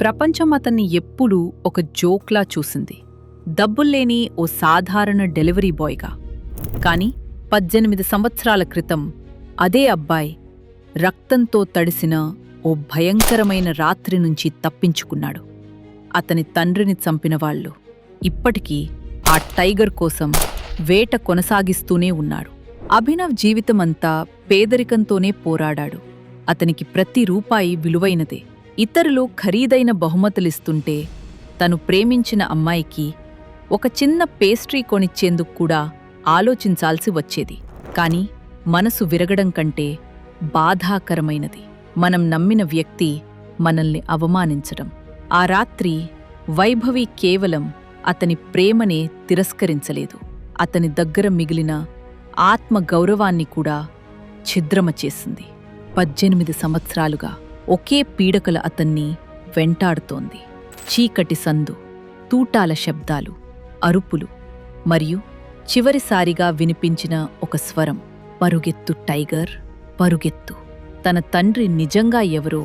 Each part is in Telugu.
ప్రపంచం అతన్ని ఎప్పుడూ ఒక జోక్లా చూసింది, డబ్బుల్లేని ఓ సాధారణ డెలివరీ బాయ్గా. కాని 18 సంవత్సరాల క్రితం అదే అబ్బాయి రక్తంతో తడిసిన ఓ భయంకరమైన రాత్రి నుంచి తప్పించుకున్నాడు. అతని తండ్రిని చంపినవాళ్లు ఇప్పటికీ ఆ టైగర్ కోసం వేట కొనసాగిస్తూనే ఉన్నాడు. అభినవ్ జీవితమంతా పేదరికంతోనే పోరాడాడు. అతనికి ప్రతి రూపాయి విలువైనదే. ఇతరులు ఖరీదైన బహుమతులిస్తుంటే తను ప్రేమించిన అమ్మాయికి ఒక చిన్న పేస్ట్రీ కొనిచ్చేందుకు కూడా ఆలోచించాల్సి వచ్చేది. కాని మనసు విరగడం కంటే బాధాకరమైనది మనం నమ్మిన వ్యక్తి మనల్ని అవమానించడం. ఆ రాత్రి వైభవి కేవలం అతని ప్రేమనే తిరస్కరించలేదు, అతని దగ్గర మిగిలిన ఆత్మగౌరవాన్ని కూడా ఛిద్రమచేసింది. 18 సంవత్సరాలుగా ఒకే పీడకల అతన్ని వెంటాడుతోంది. చీకటి సందు, తూటాల శబ్దాలు, అరుపులు మరియు చివరిసారిగా వినిపించిన ఒక స్వరం, పరుగెత్తు టైగర్, పరుగెత్తు. తన తండ్రి నిజంగా ఎవరో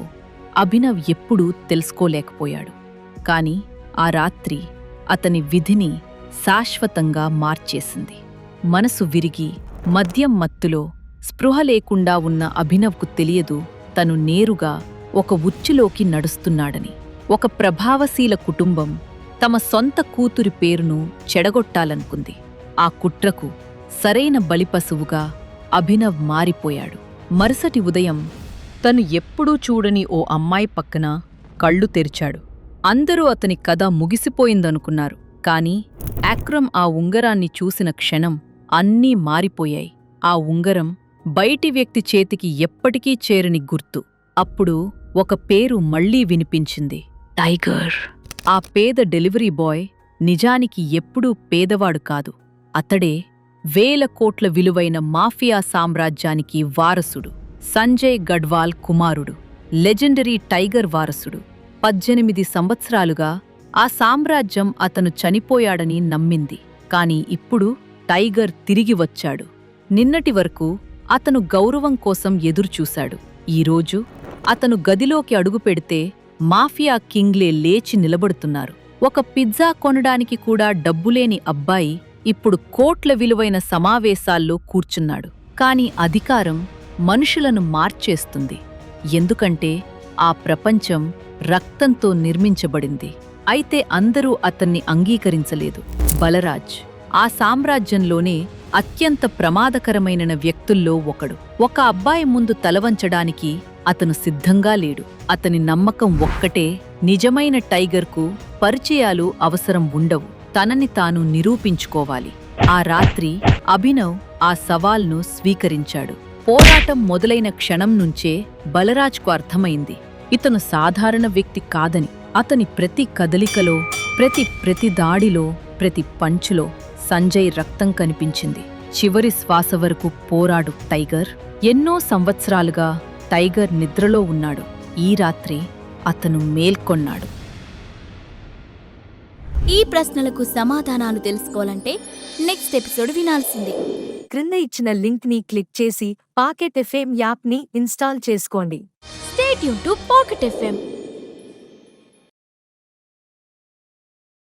అభినవ్ ఎప్పుడూ తెలుసుకోలేకపోయాడు. కాని ఆ రాత్రి అతని విధిని శాశ్వతంగా మార్చేసింది. మనసు విరిగి మద్యం మత్తులో స్పృహ లేకుండా ఉన్న అభినవ్కు తెలియదు తను నేరుగా ఒక ఉచ్చులోకి నడుస్తున్నాడని. ఒక ప్రభావశీల కుటుంబం తమ సొంత కూతురి పేరును చెడగొట్టాలనుకుంది. ఆ కుట్రకు సరైన బలిపశువుగా అభినవ్ మారిపోయాడు. మరుసటి ఉదయం తను ఎప్పుడూ చూడని ఓ అమ్మాయి పక్కన కళ్ళు తెరిచాడు. అందరూ అతని కథ ముగిసిపోయిందనుకున్నారు. కాని అక్రమ్ ఆ ఉంగరాన్ని చూసిన క్షణం అన్నీ మారిపోయాయి. ఆ ఉంగరం బయటి వ్యక్తి చేతికి ఎప్పటికీ చేరని గుర్తు. అప్పుడు ఒక పేరు మళ్లీ వినిపించింది, టైగర్. ఆ పేద డెలివరీ బాయ్ నిజానికి ఎప్పుడూ పేదవాడు కాదు. అతడే వేల కోట్ల విలువైన మాఫియా సామ్రాజ్యానికి వారసుడు. సంజయ్ గఢ్వాల్ కుమారుడు, లెజెండరీ టైగర్ వారసుడు. 18 సంవత్సరాలుగా ఆ సామ్రాజ్యం అతను చనిపోయాడని నమ్మింది. కాని ఇప్పుడు టైగర్ తిరిగి వచ్చాడు. నిన్నటి వరకు అతను గౌరవం కోసం ఎదురుచూశాడు. ఈరోజు అతను గదిలోకి అడుగుపెడితే మాఫియా కింగ్లే లేచి నిలబడుతున్నారు. ఒక పిజ్జా కొనడానికి కూడా డబ్బులేని అబ్బాయి ఇప్పుడు కోట్ల విలువైన సమావేశాల్లో కూర్చున్నాడు. కాని అధికారం మనుషులను మార్చేస్తుంది. ఎందుకంటే ఆ ప్రపంచం రక్తంతో నిర్మించబడింది. అయితే అందరూ అతన్ని అంగీకరించలేదు. బలరాజ్ ఆ సామ్రాజ్యంలోనే అత్యంత ప్రమాదకరమైన వ్యక్తుల్లో ఒకడు. ఒక అబ్బాయి ముందు తలవంచడానికి అతను సిద్ధంగా లేడు. అతని నమ్మకం ఒక్కటే, నిజమైన టైగర్కు పరిచయాలు అవసరం ఉండవు, తనని తాను నిరూపించుకోవాలి. ఆ రాత్రి అభినవ్ ఆ సవాల్ను స్వీకరించాడు. పోరాటం మొదలైన క్షణం నుంచే బలరాజ్కు అర్థమైంది, ఇతను సాధారణ వ్యక్తి కాదని. అతని ప్రతి కదలికలో, ప్రతి దాడిలో, ప్రతి పంచులో సంజయ్ రక్తం కనిపించింది. చివరి శ్వాస వరకు పోరాడు టైగర్. ఎన్నో సంవత్సరాలుగా టైగర్ నిద్రలో ఉన్నాడు. ఈ రాత్రి అతను మేల్కొన్నాడు. ఈ ప్రశ్నలకు సమాధానాలు తెలుసుకోవాలంటే నెక్స్ట్ ఎపిసోడ్ వినాల్సిందే. క్రింద ఇచ్చిన లింక్ ని క్లిక్ చేసి పాకెట్ ఎఫ్ఎం యాప్ ని ఇన్స్టాల్ చేసుకోండి. Stay tune to pocket FM.